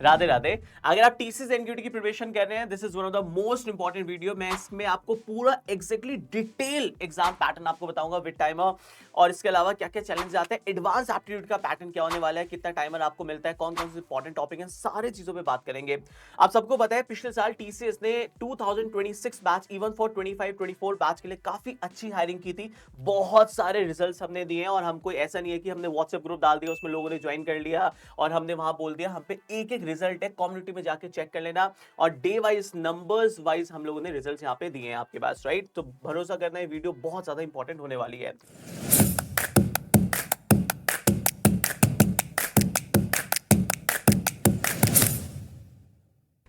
राधे राधे। अगर आप TCS NQT की प्रिपरेशन कर रहे हैं, this is one of the most important video. मैं इसमें आपको पूरा एग्जैक्टली डिटेल एग्जाम पैटर्न आपको बताऊंगा विद टाइमर, और इसके अलावा क्या क्या चैलेंज आते हैं, एडवांस एप्टीट्यूड का पैटर्न क्या होने वाला है, कितना टाइमर आपको मिलता है, कौन कौन से इंपॉर्टेंट टॉपिक हैं, सारे चीजों पे बात करेंगे। आप सबको पता है पिछले साल टीसीएस ने 2026 बैच इवन फॉर 25-24 बैच के लिए काफी अच्छी हायरिंग की थी। बहुत सारे रिजल्ट्स हमने दिए हैं, और हम कोई ऐसा नहीं है कि हमने व्हाट्सएप ग्रुप डाल दिया, उसमें लोगों ने ज्वाइन कर लिया और हमने वहां बोल दिया। हम पे एक एक रिजल्ट है, कम्युनिटी में जाके चेक कर लेना, और डे वाइज नंबर्स वाइज हम लोगों ने रिजल्ट्स यहाँ पे दिए हैं आपके पास, राइट। तो भरोसा करना, ये वीडियो बहुत ज्यादा इंपॉर्टेंट होने वाली है।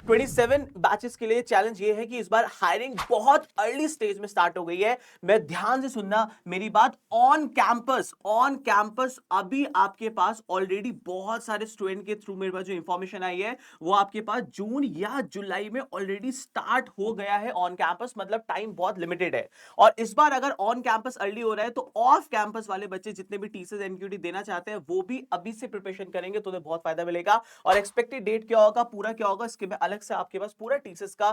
27 बैचेस के लिए चैलेंज ये है कि इस बार हायरिंग बहुत अर्ली स्टेज में स्टार्ट हो गई है। मैं ध्यान से सुनना मेरी बात, ऑन कैंपस अभी आपके पास ऑलरेडी बहुत सारे स्टूडेंट के थ्रू मेरे पास जो इंफॉर्मेशन आई है वो आपके पास जून या जुलाई में ऑलरेडी स्टार्ट हो गया है ऑन कैंपस, मतलब टाइम बहुत लिमिटेड है। और इस बार अगर ऑन कैंपस अर्ली हो रहा है तो ऑफ कैंपस वाले बच्चे जितने भी टीसीएस एनक्यूटी देना चाहते हैं वो भी अभी से प्रिपरेशन करेंगे तो उन्हें बहुत फायदा मिलेगा। और एक्सपेक्टेड डेट क्या होगा, पूरा क्या होगा, इसके मैं अलग से आपके पास पूरा टीसीएस का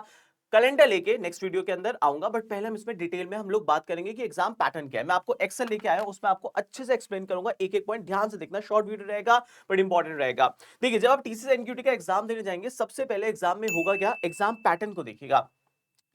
कैलेंडर लेके नेक्स्ट वीडियो के अंदर आऊंगा। बट पहले हम इसमें डिटेल में हम लोग बात करेंगे कि एग्जाम पैटर्न क्या है। मैं आपको एक्सेल लेके आया हूं, उसमें आपको अच्छे से एक्सप्लेन करूंगा, एक एक पॉइंट ध्यान से देखना। शॉर्ट वीडियो रहेगा बट इंपॉर्टेंट रहेगा। देखिए, जब आप टीसीएस एनक्यूटी का एग्जाम देने जाएंगे, सबसे पहले एग्जाम में होगा क्या, एग्जाम पैटर्न को देखिएगा।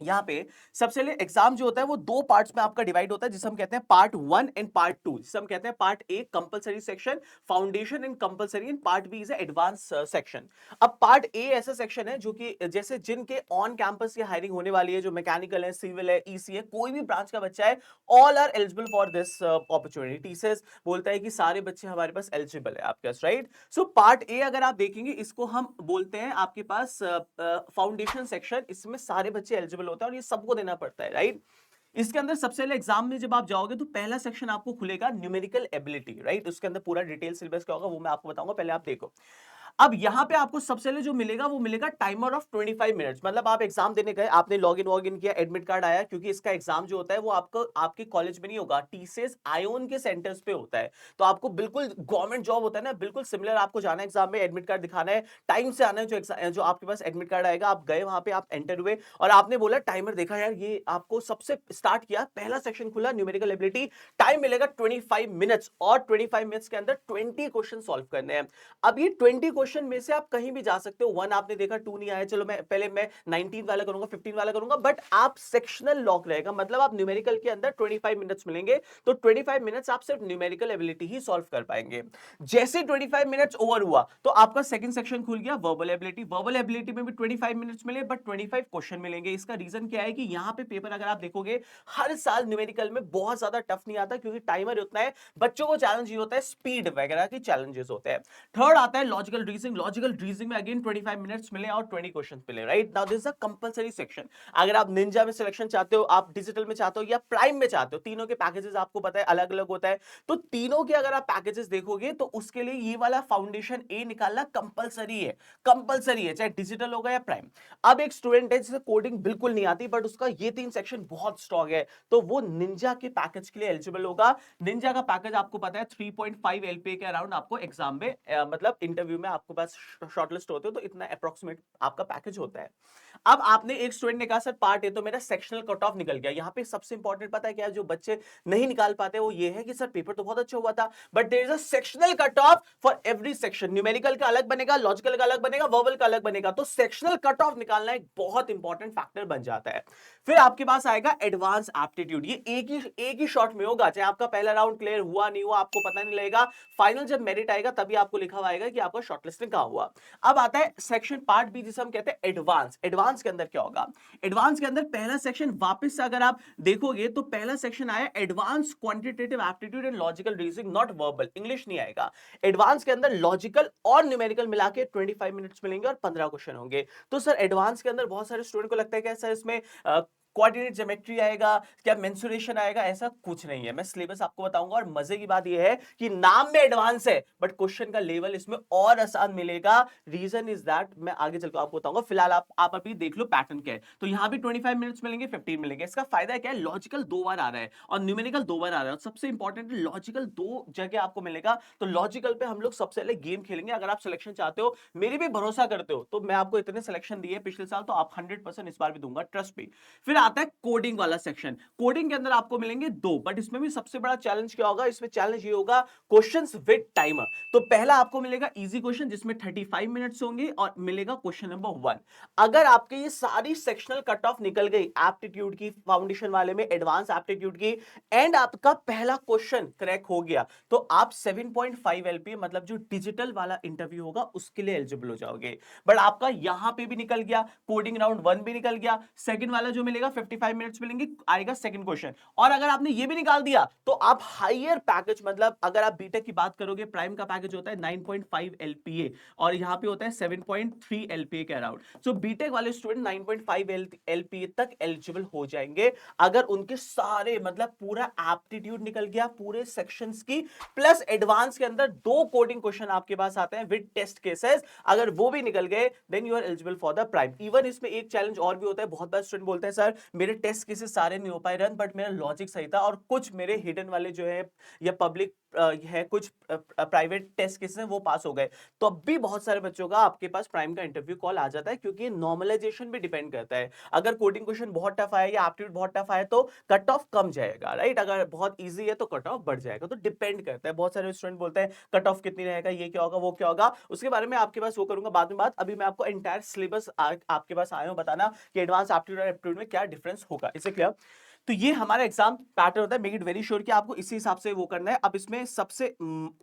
यहां पे सबसे पहले एग्जाम जो होता है वो दो पार्ट्स में आपका डिवाइड होता है, जिसे हम कहते हैं पार्ट 1 एंड पार्ट 2। जिसे हम कहते हैं part A compulsory section, foundation and compulsory, and part B is advance section. अब पार्ट ए ऐसा सेक्शन है जो कि जैसे जिनके ऑन कैंपस की हायरिंग होने वाली है, जो मैकेनिकल है, सिविल है, ईसी है, कोई भी ब्रांच का बच्चा है, all are eligible for this opportunity. TCS बोलता है कि सारे बच्चे हमारे पास एलिजिबल है आपके पास, राइट। सो पार्ट ए अगर आप देखेंगे, इसको हम बोलते हैं आपके पास फाउंडेशन सेक्शन। इसमें सारे बच्चे एलिजिबल होता है और ये सबको देना पड़ता है, राइट। इसके अंदर सबसे पहले एग्जाम में जब आप जाओगे तो पहला सेक्शन आपको खुलेगा न्यूमेरिकल एबिलिटी, राइट। उसके अंदर पूरा डिटेल सिलेबस क्या होगा वो मैं आपको बताऊंगा, पहले आप देखो। अब यहां पे आपको सबसे पहले जो मिलेगा वो मिलेगा टाइमर ऑफ 25 मिनट्स। मतलब आप एग्जाम देने गए, आपने लॉगिन किया, एडमिट कार्ड आया, क्योंकि इसका एग्जाम जो होता है वो आपको आपके कॉलेज में नहीं होगा, टीसीएस आयोन के सेंटर्स पे होता है। तो आपको बिल्कुल गवर्नमेंट जॉब होता है ना, बिल्कुल सिमिलर आपको जाना है एग्जाम में, एडमिट कार्ड दिखाना है, टाइम से आना है। जो आपके पास एडमिट कार्ड आएगा, आप गए वहां पे, आप एंटर हुए और आपने बोला टाइमर देखा यार, ये आपको सबसे स्टार्ट किया, पहला सेक्शन खुला न्यूमेरिकल एबिलिटी, टाइम मिलेगा 25 मिनट्स, और 25 मिनट्स के अंदर 20 क्वेश्चन सॉल्व करने हैं। अब ये 20 क्वेश्चन में से आप कहीं भी जा सकते हो। 1 आपने देखा, 2 नहीं आया, चलो मैं पहले 19 वाला करूंगा, 15 वाला करूंगा, बट आप सेक्शनल लॉक रहेगा। मतलब आप न्यूमेरिकल के अंदर 25 मिनट्स मिलेंगे, तो 25 मिनट्स आप सिर्फ न्यूमेरिकल एबिलिटी ही सॉल्व कर पाएंगे। जैसे 25 मिनट्स ओवर हुआ तो आपका सेकंड सेक्शन खुल गया, वर्बल एबिलिटी। वर्बल एबिलिटी में भी 25 मिनट्स मिले, बट 25 क्वेश्चन मिलेंगे। इसका रीजन क्या है कि यहां पे पेपर अगर आप देखोगे, हर साल न्यूमेरिकल में बहुत ज्यादा टफ नहीं आता, क्योंकि टाइमर उतना है, बच्चों को चैलेंज ये होता है, स्पीड वगैरह के चैलेंजेस होते हैं। थर्ड आता है लॉजिकल रीजनिंग। लॉजिकल रीजनिंग में अगेन 25 मिनट्स मिले और 20 क्वेश्चंस मिले, right. Now this is a compulsory section. अगर आप निंजा में सिलेक्शन चाहते हो, आप डिजिटल में चाहते हो या प्राइम में चाहते हो, तीनों के पैकेजेस आपको पता है अलग अलग होता है, तो तीनों के अगर आप पैकेजेस देखोगे तो उसके लिए ये वाला फाउंडेशन ए निकालना कंपलसरी है। कंपलसरी है, चाहे डिजिटल होगा या प्राइम। अब एक स्टूडेंट है जिसे कोडिंग बिल्कुल नहीं आती, बट उसका ये 3 सेक्शन बहुत स्ट्रांग है, तो वो निंजा के पैकेज के लिए एलिजिबल होगा। निंजा का पैकेज आपको पता है 3.5 एलपीए के अराउंड आपको एग्जाम में मतलब इंटरव्यू में आपके पास शॉर्टलिस्ट होते हो, तो इतना अप्रोक्सीमेट आपका पैकेज होता है। अब आपने एक स्टूडेंट ने कहा सर पार्ट ए तो मेरा सेक्शनल कट ऑफ निकल गया। यहां पे सबसे इंपॉर्टेंट पता है क्या है, जो बच्चे नहीं निकाल पाते वो ये है कि सर पेपर तो बहुत अच्छा हुआ था, but there is a sectional cut off for every section. Numerical का अलग बनेगा, लॉजिकल का अलग बनेगा, वर्बल का अलग बनेगा। तो सेक्शनल कट ऑफ निकालना एक बहुत इंपॉर्टेंट फैक्टर बन जाता है। फिर आपके पास आएगा एडवांस एप्टीट्यूड। ये एक ही शॉट में होगा, चाहे आपका पहला राउंड क्लियर हुआ नहीं हुआ आपको पता नहीं लगेगा। फाइनल जब मेरिट आएगा तभी आपको लिखा हुआ आएगा कि आपका शॉर्टलिस्टिंग कहां हुआ। अब आता है सेक्शन पार्ट बी, जिसे हम कहते हैं एडवांस। एडवांस के अंदर क्या होगा, एडवांस के अंदर पहला सेक्शन वापस से अगर आप देखोगे तो पहला सेक्शन आया advance quantitative aptitude and logical reasoning, not verbal, English नहीं आएगा। एडवांस के अंदर लॉजिकल और न्यूमेरिकल मिला के 25 मिनट्स मिलेंगे और 15 क्वेश्चन होंगे। तो सर एडवांस के अंदर बहुत सारे स्टूडेंट को लगता है कि सर इसमें कोऑर्डिनेट ज्योमेट्री आएगा, क्या मेंसुरेशन आएगा, ऐसा कुछ नहीं है। मैं सिलेबस आपको बताऊंगा और मजे की बात यह है कि नाम में एडवांस है बट क्वेश्चन का लेवल इसमें और आसान मिलेगा। रीजन इज दैट मैं आगे चलकर आपको बताऊंगा। फिलहाल आप अभी देख लो पैटर्न क्या है। तो यहां भी 25 मिनट्स मिलेंगे, 15 मिलेंगे। इसका फायदा क्या है, लॉजिकल 2 बार आ रहा है और न्यूमेरिकल 2 बार आ रहा है और सबसे इंपॉर्टेंट लॉजिकल 2 जगह आपको मिलेगा। तो लॉजिकल पे हम लोग सबसे पहले गेम खेलेंगे। अगर आप सिलेक्शन चाहते हो, मेरे भी भरोसा करते हो, तो मैं आपको इतने सिलेक्शन दिए पिछले साल, तो आप 100% इस बार भी दूंगा, ट्रस्ट मी। फिर आता है कोडिंग वाला सेक्शन। कोडिंग के अंदर आपको मिलेंगे 2, बट इसमें भी सबसे बड़ा चैलेंज क्या होगा, इसमें चैलेंज ये होगा क्वेश्चंस विद टाइमर। तो पहला आपको मिलेगा इजी क्वेश्चन जिसमें 35 मिनट्स होंगे और मिलेगा क्वेश्चन नंबर 1। अगर आपके ये सारी सेक्शनल कट ऑफ निकल गई, एप्टीट्यूड की, फाउंडेशन वाले में एडवांस एप्टीट्यूड की, एंड आपका पहला क्वेश्चन क्रैक हो गया, तो आप 7.5 एलपीए मतलब जो डिजिटल वाला इंटरव्यू होगा उसके लिए एलिजिबल हो जाओगे। बट आपका यहां पे भी निकल गया, कोडिंग राउंड 1 भी निकल गया, सेकंड वाला जो मिलेगा 55 मिनट्स मिलेंगे, आएगा सेकंड क्वेश्चन। और अगर आपने ये भी निकाल दिया तो आप हायर पैकेज, मतलब अगर आप बीटेक की बात करोगे, प्राइम का पैकेज होता है 9.5 एलपीए और यहां पे होता है 7.3 एलपीए के अराउंड। सो बीटेक वाले स्टूडेंट 9.5 एलपीए तक एलिजिबल हो जाएंगे अगर उनके सारे, मतलब पूरा एप्टीट्यूड निकल गया पूरे सेक्शंस की, प्लस एडवांस के अंदर 2 कोडिंग क्वेश्चन आपके पास आते हैं विद टेस्ट केसेस, अगर वो भी निकल गए then you are eligible for the prime. Even इसमें एक चैलेंज और भी होता है, बहुत बार स्टूडेंट बोलते हैं सर मेरे टेस्ट केसेस सारे नहीं हो पाए रन, बट मेरा लॉजिक सही था और कुछ मेरे हिडन वाले जो है या पब्लिक है, कुछ प्राइवेट टेस्ट केसेस हैं वो पास हो गए, तो अब भी बहुत सारे बच्चों का आपके पास प्राइम का इंटरव्यू कॉल आ जाता है, क्योंकि नॉर्मलाइजेशन भी डिपेंड करता है। अगर कोडिंग क्वेश्चन बहुत टफ आया या एप्टीट्यूड बहुत टफ आया तो कट ऑफ कम जाएगा, राइट? अगर बहुत इजी है तो कट ऑफ बढ़ जाएगा। तो डिपेंड करता है। बहुत सारे स्टूडेंट बोलते हैं कट ऑफ कितनी रहेगा, ये क्या होगा, वो क्या होगा, उसके बारे में आपके पास वो करूंगा बाद में बात। अभी मैं आपको एंटायर सिलेबस आपके पास आया हूं बताना कि एडवांस एप्टीट्यूड और एप्टीट्यूड में क्या डिफरेंस होगा। इसे क्लियर? तो ये हमारा एग्जाम पैटर्न होता है। मेक इट वेरी श्योर कि आपको इसी हिसाब से वो करना है। अब इसमें सबसे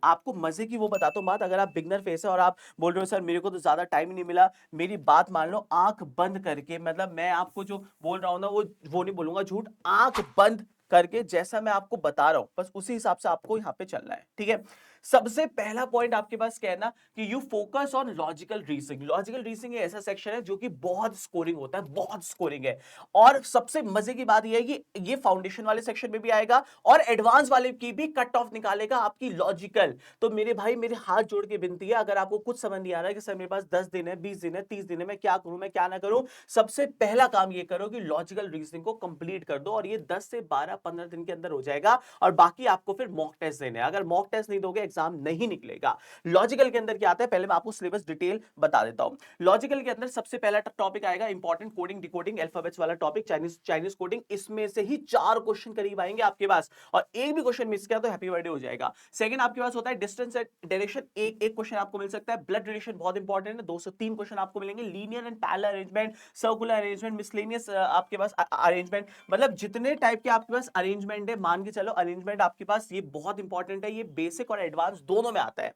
आपको मजे की वो बताता हूँ बात। अगर आप बिगनर फेस है और आप बोल रहे हो सर मेरे को तो ज्यादा टाइम ही नहीं मिला, मेरी बात मान लो आंख बंद करके, मतलब मैं आपको जो बोल रहा हूं ना वो नहीं बोलूंगा झूठ, आंख बंद करके जैसा मैं आपको बता रहा हूं बस उसी हिसाब से आपको यहां पे चलना है, ठीक है? सबसे पहला पॉइंट आपके पास क्या है ना कि you focus on logical reasoning. Logical reasoning ऐसा सेक्शन है जो कि बहुत स्कोरिंग होता है, बहुत स्कोरिंग है। और सबसे मजे की बात यह है कि ये फाउंडेशन वाले सेक्शन में भी आएगा और एडवांस वाले की भी कट ऑफ निकालेगा आपकी लॉजिकल। तो मेरे भाई मेरे हाथ जोड़ के विनती है, अगर आपको कुछ समझ नहीं आ रहा है कि सर मेरे पास 10 दिन है, 20 दिन है, 30 दिन है, मैं क्या करूं, मैं क्या ना करूं, सबसे पहला काम ये करो कि लॉजिकल रीजनिंग को कंप्लीट कर दो और ये 10 से 12-15 दिन के अंदर हो जाएगा। और बाकी आपको फिर मॉक टेस्ट देने हैं। अगर मॉक टेस्ट नहीं दोगे एग्जाम नहीं निकलेगा। लॉजिकल के अंदर क्या आता है, पहले मैं आपको सिलेबस डिटेल बता देता हूं। लॉजिकल के अंदर सबसे पहला टॉपिक आएगा इंपॉर्टेंट कोडिंग डिकोडिंग अल्फाबेट्स वाला टॉपिक, चाइनीज कोडिंग। इसमें से ही 4 क्वेश्चन करीब आएंगे आपके पास और एक भी क्वेश्चन मिस किया तो हैप्पी बर्थडे हो जाएगा। सेकंड आपके पास होता है डिस्टेंस एंड डायरेक्शन, एक क्वेश्चन आपको मिल सकता है। ब्लड रिलेशन बहुत इंपॉर्टेंट है, 2 से 3 क्वेश्चन आपको मिलेंगे। Linear and parallel arrangement, circular arrangement, miscellaneous आपके पास अरेंजमेंट, मतलब जितने टाइप के आपके पास अरेंजमेंट है मान के चलो अरेंजमेंट आपके पास, ये बहुत इंपॉर्टेंट है। ये बेसिक और एडवांस दोनों में आता है।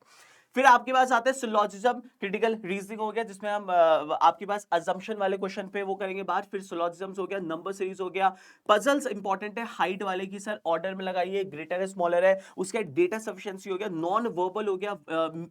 फिर आपके पास आता है सिलोजिज्म, क्रिटिकल रीजनिंग हो गया जिसमें हम आपके पास अजम्पशन वाले क्वेश्चन पे वो करेंगे बात। फिर सिलोजिज्म्स हो गया, नंबर सीरीज हो गया, पजल्स इंपॉर्टेंट है हाइट वाले की, सर ऑर्डर में लगाइए, ग्रेटर है स्मॉलर है, उसके डेटा सफिशिएंसी हो गया, नॉन वर्बल हो गया,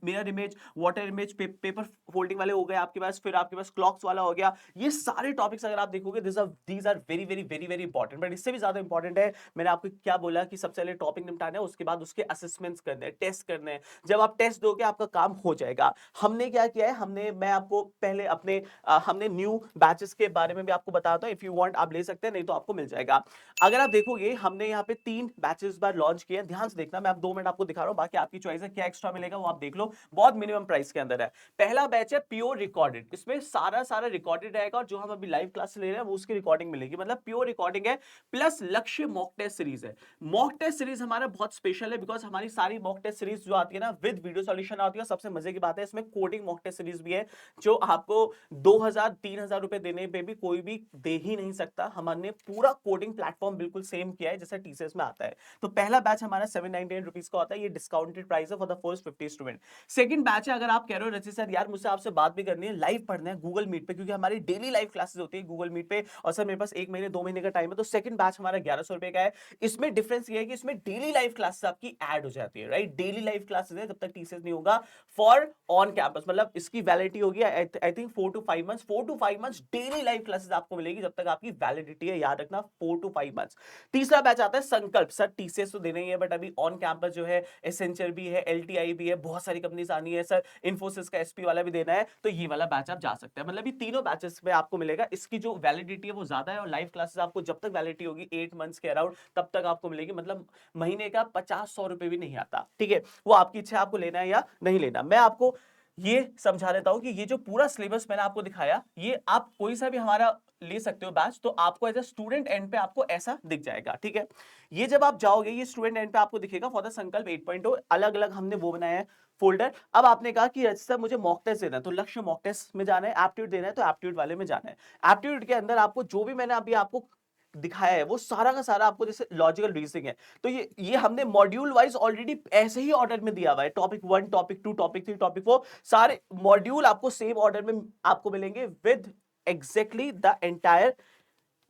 mirror image, water image, paper folding वाले हो गए आपके पास। फिर आपके पास क्लॉक्स वाला हो गया। ये सारे टॉपिक्स अगर आप देखोगे these are very very very very important. But इससे भी ज्यादा इंपॉर्टेंट है, मैंने आपको क्या बोला कि सबसे पहले टॉपिक निपटाना है, उसके बाद उसके असेसमेंट्स करने हैं, टेस्ट करने हैं। जब आप टेस्ट दोगे आपका काम हो जाएगा। हमने क्या किया है, मैं आपको पहले अपने हमने न्यू बैचेस के बारे में भी आपको बताता हूं। इफ यू वांट आप ले सकते हैं, नहीं तो आपको मिल जाएगा। अगर आप देखोगे हमने यहाँ पे 3 बैचेस बार लॉन्च किए हैं, ध्यान से देखना, मैं आप 2 मिनट आपको दिखा रहा हूं, बाकी आपकी चॉइस है, क्या एक्स्ट्रा मिलेगा वो आप देख लो, बहुत मिनिमम प्राइस के अंदर है। पहला बैच है प्योर रिकॉर्डेड, इसमें सारा रिकॉर्डेड रहेगा और जो हम अभी लाइव क्लास ले रहे हैं वो उसकी रिकॉर्डिंग मिलेगी, मतलब प्योर रिकॉर्डिंग है। प्लस लक्ष्य मॉक टेस्ट सीरीज है। मॉक टेस्ट सीरीज हमारा बहुत स्पेशल है बिकॉज हमारी सारी मॉक टेस्ट सीरीज जो आती है ना विद वीडियो सॉल्यूशन आती है। सबसे मजे की बात है इसमें कोडिंग मॉक टेस्ट सीरीज भी है जो आपको 2000-3000 रुपए देने पे भी कोई भी दे ही नहीं सकता। हमने पूरा कोडिंग प्लेटफॉर्म बिल्कुल सेम किया है जैसा टीसीएस में आता है। तो पहला बैच हमारा 799 रुपीज का होता है, ये डिस्काउंटेड प्राइस है for the first 50 student. Second batch है, अगर आप कह रहे हो रजत सर यार मुझसे आपसे बात भी करनी है, लाइव पढ़ना है गूगल मीट पे, क्योंकि हमारी डेली लाइव क्लासेस होती है गूगल मीट पे और सर मेरे पास 1 महीने 2 महीने का टाइम है, तो सेकंड बैच हमारा 1100 रुपए का है। इसमें डिफरेंस ये है कि इसमें डेली लाइव क्लासेस आपकी ऐड हो जाती है, राइट? डेली लाइव क्लासेस है जब तक टीसीएस नहीं होगा। होगा फॉर ऑन कैंपस, मतलब इसकी वैलिडिटी होगी I think 4 to 5 months. 4 to 5 months daily live classes आपको मिलेगी जब तक आपकी वैलिडिटी है, याद रखना 4 to 5 मंथ्स। तीसरा बैच आता है संकल्प। सर टीसीएस तो देना ही है, बट अभी ऑन कैंपस जो है एसेंचर भी है, एलटीआई भी है, बहुत सारी कंपनीज आनी है सर, इन्फोसिस का एसपी वाला भी देना है, तो ये वाला बैच आप जा सकते हैं। मतलब ये तीनों बैचेस में आपको मिलेगा। इसकी जो वैलिडिटी है वो ज्यादा है, और लाइव क्लासेस आपको जब तक वैलिडिटी होगी 8 मंथ्स के अराउंड तब तक आपको मिलेगी। मतलब महीने का 50-100 रुपए भी नहीं आता, ठीक है, वो आपकी इच्छा है आपको लेना है या नहीं लेना। मैं आपको ये समझा देता हूं कि ये जो पूरा सिलेबस मैंने आपको दिखाया, ये आप कोई सा भी हमारा ले सकते हो बैच, तो आपको एज ए स्टूडेंट एंड पे आपको ऐसा दिख जाएगा, ठीक है। ये जब आप जाओगे ये स्टूडेंट एंड पे आपको दिखेगा फॉर द संकल्प 8.0, अलग अलग हमने वो बनाया है फोल्डर। अब आपने कहा कि सर मुझे मॉक टेस्ट देना है, तो लक्ष्य मॉक टेस्ट में जाना है, एप्टीट्यूड देना है तो एप्टीट्यूड वाले में जाना है। एप्टीट्यूड के अंदर आपको जो भी मैंने अभी आपको दिखाया है वो सारा का सारा आपको, जैसे लॉजिकल रीजनिंग है, तो ये हमने मॉड्यूल वाइज ऑलरेडी ऐसे ही ऑर्डर में दिया हुआ है। टॉपिक 1, टॉपिक 2, टॉपिक 3, टॉपिक 4, सारे मॉड्यूल आपको सेम ऑर्डर में आपको मिलेंगे with exactly the entire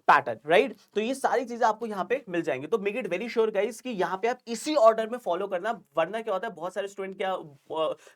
pattern, right. तो ये सारी चीजें आपको यहाँ पे मिल जाएंगी। तो make it very sure guys कि यहाँ पे आप इसी ऑर्डर में फॉलो करना, वरना क्या होता है बहुत सारे स्टूडेंट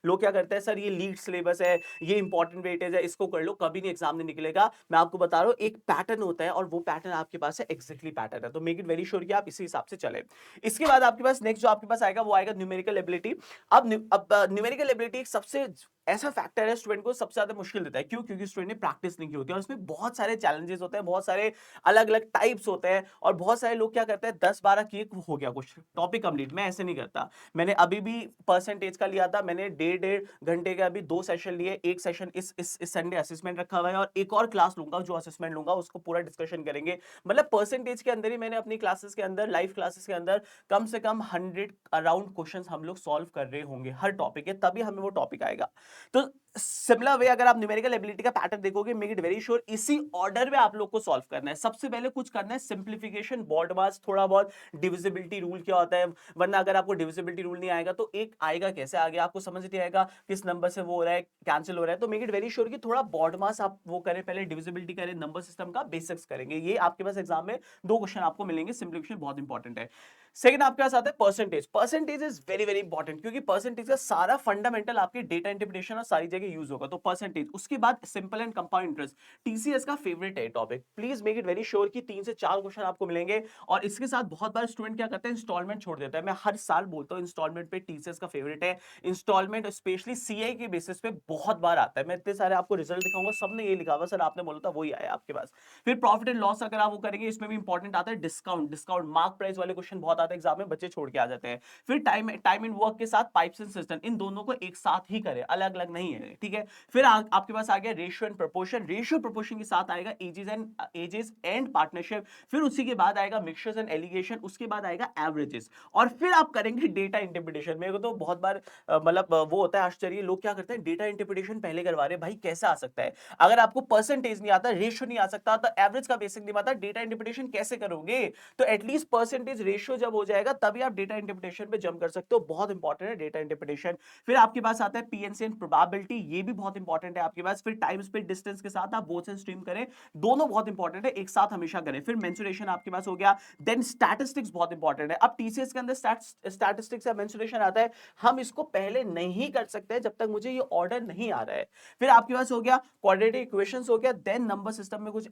लोग क्या करते हैं, सर ये लीड सिलेबस है, ये इंपॉर्टेंट वेटेज है, इसको कर लो, कभी नहीं एग्जाम में निकलेगा। मैं आपको बता रहा हूँ एक पैटर्न होता है और वो पैटर्न आपके पास है, एग्जैक्टली पैटर्न है। तो मेक इट वेरी श्योर कि आप इसी हिसाब से चले। इसके बाद आपके पास नेक्स्ट जो आपके पास आएगा वो आएगा न्यूमेरिकल एबिलिटी। अब न्यूमेरिकल एबिलिटी एक सबसे ऐसा फैक्टर है स्टूडेंट को सबसे ज्यादा मुश्किल देता है। क्यों? क्योंकि स्टूडेंट ने प्रैक्टिस नहीं की होती है और उसमें बहुत सारे चैलेंजेस होते हैं, बहुत सारे अलग अलग टाइप्स होते हैं, और बहुत सारे लोग क्या करते हैं 10-12 किए हो गया कुछ टॉपिक कंप्लीट। मैं ऐसे नहीं करता। मैंने अभी भी परसेंटेज का लिया था, मैंने 1.5 घंटे के अभी 2 सेशन लिए। एक सेशन इस संडे असेसमेंट रखा हुआ है, और एक और क्लास लूंगा जो असेसमेंट लूंगा उसको पूरा डिस्कशन करेंगे। मतलब परसेंटेज के अंदर ही मैंने अपनी क्लासेस के अंदर, लाइव क्लासेस के अंदर कम से कम 100 अराउंड क्वेश्चन हम लोग सॉल्व कर रहे होंगे हर टॉपिक के, तभी हमें वो टॉपिक आएगा। तो सिमिलर वे अगर आप न्यूमेरिकल एबिलिटी का पैटर्न देखोगे, मेक इट वेरी श्योर इसी ऑर्डर में आप लोग को सॉल्व करना है। सबसे पहले कुछ करना है सिंप्लीफिकेशन, बॉड मास, थोड़ा बहुत डिविजिबिलिटी रूल क्या होता है, वरना अगर आपको डिविजिबिलिटी रूल नहीं आएगा तो एक आएगा कैसे, आगे आपको समझ नहीं आएगा किस नंबर से वो हो रहा है, कैंसिल हो रहा है। तो मेक इट वेरी श्योर कि थोड़ा बॉड मास आप वो करें, पहले डिविजिबिलिटी करें, नंबर सिस्टम का बेसिक्स करेंगे। ये आपके पास एग्जाम में 2 क्वेश्चन आपको मिलेंगे, सिंप्लीफिकेशन बहुत इंपॉर्टेंट है। सेकंड आपके पास आता है percentage. Percentage is very very important, क्योंकि परसेंटेज का सारा फंडामेंटल आपके डेटा इंटरप्रिटेशन और सारी जगह यूज होगा, तो परसेंटेज। उसके बाद simple and compound interest, TCS का फेवरेट है topic. Please make it very sure कि 3 से 4 क्वेश्चन आपको मिलेंगे। और इसके साथ बहुत बार स्टूडेंट क्या करते हैं, इंस्टॉलमेंट छोड़ देता है। मैं हर साल बोलता हूँ इंस्टॉलमेंट पे टीसीएस का फेवरेट है। इंस्टॉलमेंट स्पेशली सीआई के बेसिस पे बहुत बार आता है। मैं इतने सारे आपको रिजल्ट दिखाऊंगा, सबने ये लिखा हुआ सर आपने बोला था वही आया आपके पास। फिर प्रॉफिट एंड लॉस अगर आप वो करेंगे, इसमें भी इंपॉर्टेंट आता है डिस्काउंट। डिस्काउंट मार्क प्राइस वाले क्वेश्चन बहुत आते हैं एग्जाम में, बच्चे छोड़ के आ जाते हैं। फिर टाइम एंड वर्क के साथ पाइप्स एंड सिस्टम, इन दोनों को एक साथ ही करें, अलग अलग नहीं है, ठीक है। फिर आपके पास आ गया ratio and proportion. Ratio proportion के साथ आएगा एजेस एंड पार्टनरशिप। फिर उसी के बाद आएगा मिक्सचर्स एंड एलिगेशन। उसके बाद आएगा एवरेजेस, और फिर आप करेंगे डेटा इंटरप्रिटेशन। मेरे को तो बहुत बार मतलब वो होता है आश्चर्य, लोग क्या करते हैं डेटा इंटरप्रिटेशन पहले करवा रहे हैं। भाई कैसे आ सकता है? अगर आपको परसेंटेज नहीं आता, रेशियो नहीं आ सकता, तो एवरेज का बेसिक नहीं आता, डेटा इंटरप्रिटेशन कैसे करोगे? तो एटलीस्ट परसेंटेज रेशियो जब हो जाएगा तभी आप डेटा इंटरप्रिटेशन पे जंप कर सकते हो। बहुत इंपॉर्टेंट है डेटा इंटरप्रिटेशन। फिर आपके पास आता है पीएनसी एंड प्रोबेबिलिटी, ये भी बहुत इंपॉर्टेंट है आपके पास। फिर टाइम स्पीड डिस्टेंस के साथ आप बोथ से स्ट्रीम करें, दोनों बहुत इंपॉर्टेंट है, एक साथ हमेशा करें। फिर मेंसुरेशन आपके पास हो गया। देन स्टैटिस्टिक्स बहुत इंपॉर्टेंट है। अब टीसीएस के अंदर स्टैटिस्टिक्स या मेंसुरेशन आता है, हम इसको पहले नहीं कर सकते जब तक मुझे ये ऑर्डर नहीं आ रहा है। फिर आपके पास हो गया क्वाड्रेटिक इक्वेशंस हो गया। देन नंबर सिस्टम में कुछ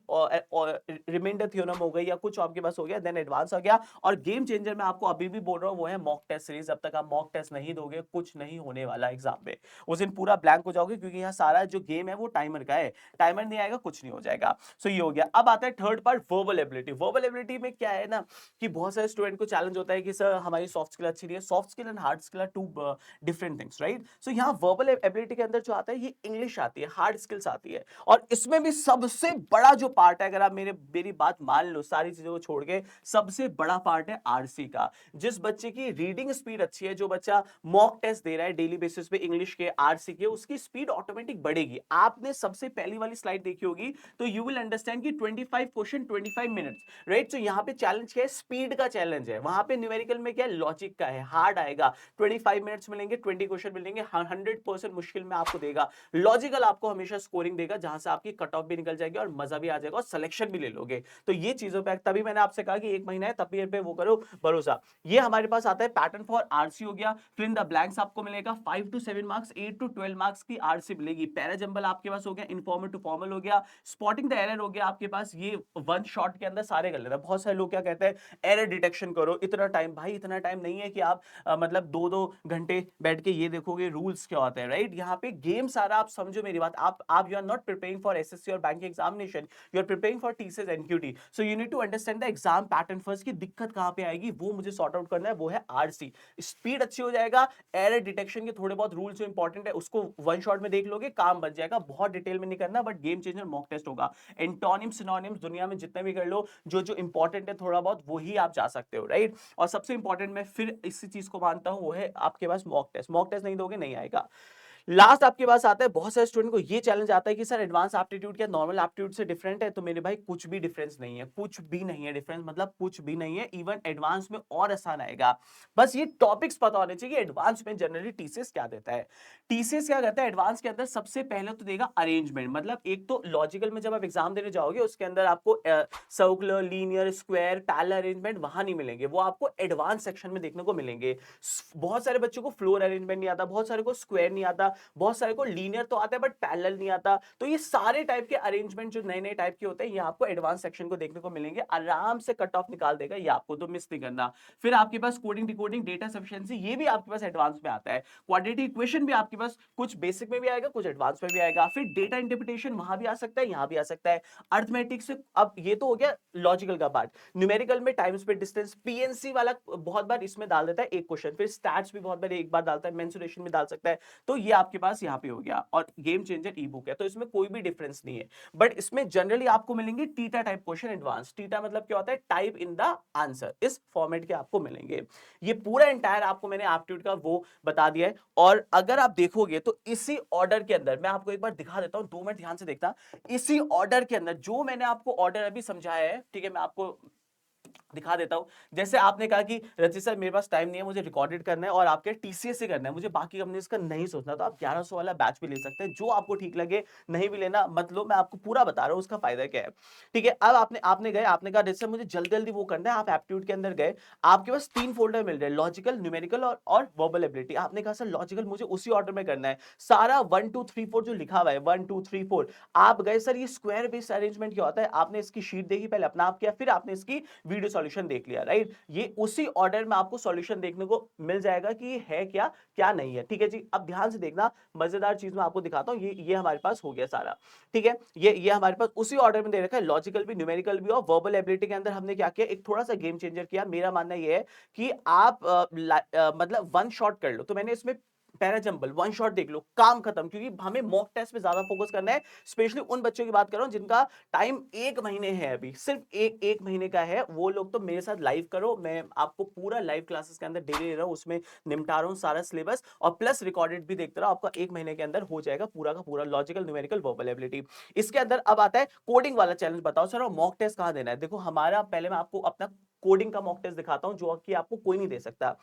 रिमाइंडर थ्योरम हो गई या कुछ आपके पास हो गया। देन एडवांस आ गया, और गेम चेंजर मैं आपको अभी भी बोल रहा हूं वो है मॉक टेस्ट सीरीज। जब तक आप मॉक टेस्ट नहीं दोगे कुछ नहीं होने वाला एग्जाम में, उस दिन पूरा ब्लैंक हो जाओगे, क्योंकि यहाँ सारा जो गेम है वो टाइमर का है। टाइमर नहीं आएगा कुछ नहीं हो जाएगा। सो ये हो गया। अब आता है third part, verbal ability. Verbal ability में क्या है ना कि बहुत सारे स्टूडेंट को चैलेंज होता है कि सर हमारी सॉफ्ट स्किल अच्छी नहीं है। Soft skill and hard skill are two different things, right. So यहाँ वर्बल एबिलिटी के अंदर जो आता है ये इंग्लिश आती है, हार्ड स्किल्स आती है, और इसमें भी सबसे बड़ा जो पार्ट है, अगर आप मेरी बात मान लो सारी चीजों को छोड़ के, सबसे बड़ा पार्ट है आरसी का। जिस बच्चे की रीडिंग स्पीड अच्छी है, जो बच्चा मॉक टेस्ट दे रहा है डेली बेसिस पे इंग्लिश के, आरसी के, उसकी स्पीड ऑटोमेटिक बढ़ेगी। आपने सबसे पहली वाली स्लाइड देखी होगी, तो यू विल अंडरस्टैंड कि 25 क्वेश्चन 25 मिनट्स, राइट। तो यहाँ पे चैलेंज क्या है, स्पीड का चैलेंज है। वहां पे न्यूमेरिकल में क्या है, लॉजिक का है, हार्ड आएगा। 25 मिनट्स मिलेंगे, 20 क्वेश्चन मिलेंगे, 100% मुश्किल में आपको देगा। लॉजिकल आपको हमेशा स्कोरिंग देगा, जहां से आपकी कट ऑफ भी निकल जाएगी और मजा भी आ जाएगा और सिलेक्शन भी ले लोगे। तो ये चीजों पे, तभी मैंने आपसे कहा कि 1 महीना है, तभी पे वो करो भरोसा। ये हमारे पास आता है पैटर्न फॉर आरसी हो गया। फिर इन द ब्लैंक्स आपको मिलेगा 5 to 7 मार्क्स, 8 to 12 मार्क्स की आरसी मिलेगी। पैरा जंबल आपके पास हो गया, इनफॉर्मल टू फॉर्मल हो गया, स्पॉटिंग द एरर हो गया आपके पास। ये वन शॉट के अंदर सारे कर लेना। बहुत सारे लोग क्या कहते हैं, एरर डिटेक्शन करो, इतना टाइम। भाई इतना टाइम नहीं है कि आप मतलब 2-2 घंटे बैठ के ये देखोगे रूल्स क्या होते हैं, राइट। यहाँ पे गेम सारा, आप समझो मेरी बात, आप you are not preparing for SSC और bank examination, you are preparing for TCS NQT. So you need to understand the exam pattern first, की दिक्कत कहां पे आएगी वो मुझे सॉर्ट आउट करना है, वो है आरसी। स्पीड अच्छी हो जाएगा, एरर डिटेक्शन के थोड़े बहुत रूल्स जो इंपॉर्टेंट है उसको वन शॉट में देख लोगे, काम बन जाएगा। बहुत डिटेल में नहीं करना, but game changer mock test होगा। एंटोनिम्स सिनोनिम्स दुनिया में जितने भी कर लो, जो जो इंपॉर्टेंट है थोड़ा बहुत, वही आप जा सकते हो, राइट। और सबसे इंपॉर्टेंट मैं फिर इसी चीज को मानता हूं, वो है आपके पास मॉक टेस्ट। मॉक टेस्ट नहीं दोगे नहीं आएगा। लास्ट आपके पास आता है, बहुत सारे स्टूडेंट को ये चैलेंज आता है कि सर एडवांस एप्टीट्यूड क्या नॉर्मल एप्टीट्यूड से डिफरेंट है? तो मेरे भाई कुछ भी डिफरेंस नहीं है, कुछ भी नहीं है डिफरेंस, मतलब कुछ भी नहीं है। इवन एडवांस में और आसान आएगा। बस ये टॉपिक्स पता होने चाहिए कि एडवांस में जनरली टीसीएस क्या देता है। टीसीएस क्या करता है एडवांस के अंदर, सबसे पहले तो देगा अरेंजमेंट। मतलब एक तो लॉजिकल में जब आप एग्जाम देने जाओगे उसके अंदर आपको circular, linear, square, parallel arrangement वहां नहीं मिलेंगे, वो आपको एडवांस सेक्शन में देखने को मिलेंगे। बहुत सारे बच्चों को फ्लोर अरेंजमेंट नहीं आता, बहुत सारे को स्क्वायर नहीं आता, बहुत सारे को लीनियर तो आता है बट पैरेलल नहीं आता। तो ये सारे टाइप के अरेंजमेंट जो नए नए टाइप के होते हैं, ये आपको एडवांस सेक्शन को देखने को मिलेंगे। आराम से कट ऑफ निकाल देगा ये आपको, तो मिस नहीं करना। फिर आपके पास कोडिंग, डिकोडिंग, डेटा सफिशिएंसी, ये भी आपके पास एडवांस में आता है। क्वाड्रेटिक इक्वेशन भी आपके पास कुछ बेसिक में भी आएगा, कुछ एडवांस में भी आएगा। फिर डेटा इंटरप्रिटेशन वहां भी आ सकता है, यहां भी आ सकता है। अर्थमेटिक से, अब ये तो हो गया लॉजिकल का पार्ट। न्यूमेरिकल में टाइम स्पेस डिस्टेंस, पीएनसी वाला बहुत बार इसमें डाल देता है एक क्वेश्चन। फिर स्टैट्स भी बहुत बार एक बार डालता है, मेंसुरेशन भी डाल सकता है। तो ये आपके पास यहाँ पे हो गया। और गेम चेंजर ई बुक है, तो इसमें कोई भी डिफरेंस नहीं है। बट इसमें जनरली आपको मिलेंगे theta type question advance. Theta मतलब क्या होता है, टाइप इन द आंसर, इस फॉर्मेट के आपको मिलेंगे। ये पूरा एंटायर आपको मैंने एप्टीट्यूड का वो बता दिया है। और अगर आप देखोगे तो इसी ऑर्डर के अंदर मैं आपको एक बार दिखा देता हूं, 2 मिनट ध्यान से देखना। इसी ऑर्डर के अंदर जो मैंने आपको ऑर्डर अभी समझाया है, ठीक है, मैं आपको दिखा देता हूं। जैसे आपने कहा कि रचित सर मेरे पास टाइम नहीं है, मुझे रिकॉर्डेड करना है और आपके टीसीएस से करना है, मुझे बाकी कंपनीज का नहीं सोचना, तो आप 1100 वाला बैच भी ले सकते हैं, जो आपको ठीक लगे। नहीं भी लेना मत लो, मैं आपको पूरा बता रहा हूं उसका फायदा क्या है। ठीक है, अब आपने गए, आपने कहा रचित सर मुझे जल्दी जल्दी वो करना है, आप एप्टीट्यूड के अंदर गए, आपके पास 3 फोल्डर मिल रहे हैं, लॉजिकल, न्यूमेरिकल और वर्बल एबिलिटी। आपने कहा सर लॉजिकल मुझे उसी ऑर्डर में करना है, सारा 1 2 3 4 जो लिखा हुआ है 1 2 3 4, आप गए सर ये स्क्वायर बेस्ड अरेंजमेंट क्या होता है, आपने इसकी शीट देखी, पहले अपना आप किया, फिर आपने इसकी वीडियो सॉल्यूशन देख लिया, राइट। ये उसी ऑर्डर में आपको सॉल्यूशन देखने को मिल जाएगा कि ये है क्या क्या नहीं है। ठीक है जी, अब ध्यान से देखना, मजेदार चीज मैं आपको दिखाता हूं। ये हमारे पास हो गया सारा, ठीक है। ये हमारे पास उसी ऑर्डर में दे रखा है, लॉजिकल भी, न्यूमेरिकल भी। और वर्बल एबिलिटी के अंदर हमने क्या किया, एक थोड़ा सा गेम चेंजर किया। मेरा मानना ये है कि आप मतलब वन शॉट कर लो, तो मैंने इसमें पैरा जंबल वन शॉट देख लो, काम खत्म। क्योंकि हमें मॉक टेस्ट पे ज्यादा फोकस करना है, स्पेशली उन बच्चों की बात कर रहा हूं जिनका टाइम 1 महीने है, अभी सिर्फ एक महीने का है। वो लोग तो मेरे साथ लाइव करो, मैं आपको पूरा लाइव क्लासेस के अंदर डेली दे रहा हूं, उसमें निपटा रहा हूं सारा सिलेबस, और प्लस रिकॉर्डेड भी देखते रहो। आपका 1 महीने के अंदर हो जाएगा पूरा का पूरा लॉजिकल, न्यूमेरिकल, वर्बल एबिलिटी। इसके अंदर अब आता है कोडिंग वाला चैलेंज। बताओ सर मॉक टेस्ट कहां देना है? देखो हमारा, पहले मैं आपको अपना कोडिंग का मॉक टेस्ट दिखाता हूं, जो कि आपको कोई नहीं दे सकता।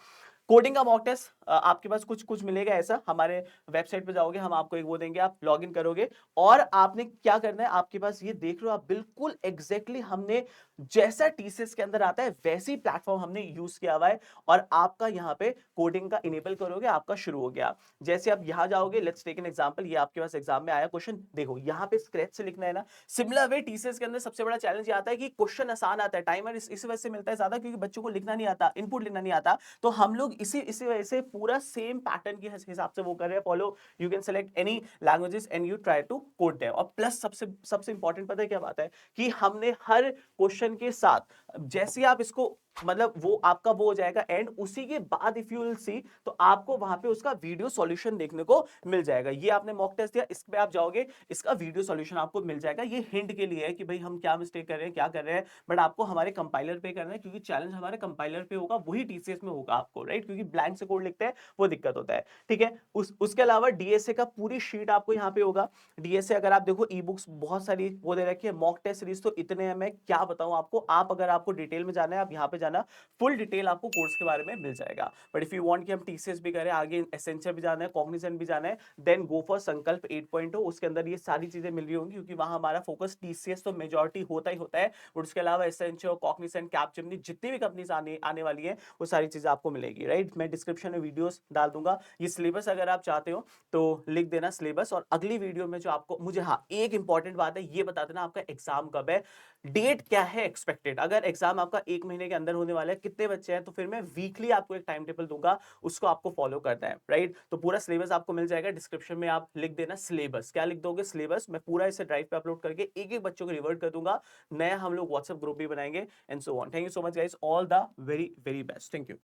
कोडिंग का मॉक टेस्ट आपके पास कुछ कुछ मिलेगा ऐसा, हमारे वेबसाइट पे जाओगे, हम आपको एक वो देंगे, आप लॉगिन करोगे और आपने क्या करना है, आपके पास ये देख लो आप, बिल्कुल एग्जैक्टली हमने जैसा टीसीएस के अंदर आता है वैसी प्लेटफॉर्म हमने यूज किया हुआ है। और आपका यहाँ पे कोडिंग का इनेबल करोगे, आपका शुरू हो गया। जैसे आप यहाँ जाओगे, लेट्स टेक एन एग्जांपल, ये आपके पास एग्जाम में आया क्वेश्चन, देखो यहाँ पे स्क्रैच से लिखना है ना। सिमिलर वे टीसीएस के अंदर सबसे बड़ा चैलेंज ये आता है कि क्वेश्चन आसान आता है, टाइमर इस वजह से मिलता है ज्यादा, क्योंकि बच्चों को लिखना नहीं आता, इनपुट लिखना नहीं आता। तो हम लोग इसी वजह से पूरा सेम पैटर्न के हिसाब से वो कर रहे हैं follow. You can select any languages and you try to code them. और प्लस सबसे सबसे इंपॉर्टेंट पता है क्या बात है, कि हमने हर क्वेश्चन के साथ, जैसे आप इसको मतलब वो आपका वो हो जाएगा एंड, उसी के बाद इफ यू विल सी तो आपको वहां पे उसका वीडियो सॉल्यूशन देखने को मिल जाएगा। ये आपने मॉक टेस्ट दिया, इस पे आप जाओगे, इसका वीडियो सॉल्यूशन आपको मिल जाएगा। ये हिंट के लिए है कि भाई हम क्या मिस्टेक कर रहे हैं, क्या कर रहे हैं, बट आपको हमारे कंपाइलर पे करना है, क्योंकि चैलेंज हमारे कंपाइलर पे होगा, वही टीसीएस में होगा आपको, राइट, क्योंकि ब्लैंक से कोड लिखते हैं वो दिक्कत होता है। ठीक है, उसके अलावा डीएसए का पूरी शीट आपको यहाँ पे होगा। डीएसए अगर आप देखो, ई बुक्स बहुत सारी वो दे रखी है, मॉक टेस्ट सीरीज तो इतने हैं, मैं क्या बताऊं आपको। आप अगर आपको डिटेल में जाना है, आप यहाँ पे जाना, फुल डिटेल आपको कोर्स के बारे में मिल जाएगा। बट इफ यू वांट कि हम टीसीएस भी करें, आगे एसेंशियल भी जाना है, कॉग्निजेंट भी जाना है, देन गो फॉर संकल्प 8.0। उसके अंदर ये सारी चीजें मिल रही होंगी, क्योंकि वहां हमारा फोकस टीसीएस तो मेजॉरिटी होता ही होता है, बट उसके अलावा एसेंशियल, कॉग्निजेंट, कैपजेमिनी, जितनी भी कंपनीज आने वाली है, वो सारी चीजें आपको मिलेगी, राइट। मैं डिस्क्रिप्शन में वीडियोस डाल दूंगा। ये सिलेबस अगर आप चाहते हो तो लिख देना सिलेबस, और अगली वीडियो में जो आपको मुझे, हाँ एक इंपॉर्टेंट बात है, ये बता देना आपका एग्जाम कब है, डेट क्या है एक्सपेक्टेड। अगर एग्जाम आपका 1 महीने के अंदर होने वाला है, कितने बच्चे हैं, तो फिर मैं वीकली आपको एक टाइम टेबल दूंगा, उसको आपको फॉलो करना है, राइट। तो पूरा सिलेबस आपको मिल जाएगा डिस्क्रिप्शन में, आप लिख देना सिलेबस। क्या लिख दोगे, सिलेबस। मैं पूरा इसे ड्राइव पे अपलोड करके एक एक बच्चों को रिवर्ट कर दूंगा। नया हम लोग व्हाट्सएप ग्रुप भी बनाएंगे and so on. Thank you so much guys, all the very very best, thank you.